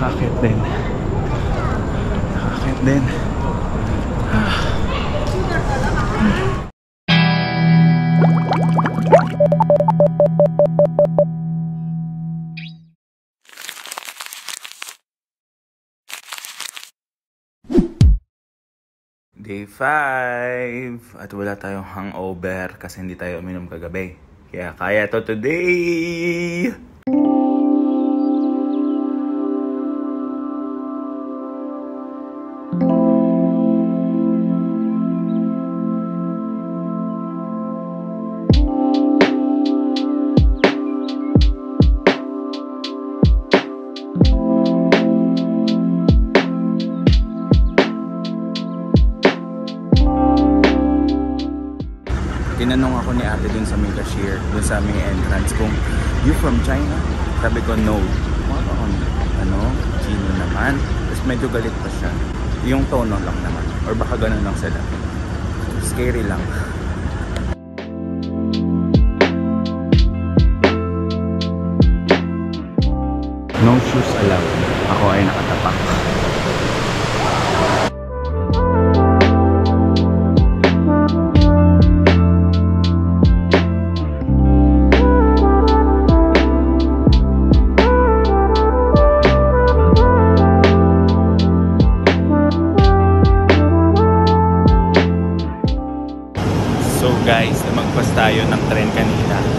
Nakakit din. Nakakit din. Day 5 at wala tayong hangover kasi hindi tayo uminom kagabi. Kaya kaya to today! Tinanong ako ni ate dun sa may cashier, dun sa may entrance kung you from China? Sabi ko no. Chino naman. Tapos medyo galit pa siya. Yung tono lang naman. Or baka ganun lang sila. Scary lang. No shoes allowed. Ako ay nakatapak. So guys, magpas tayo ng tren kanina.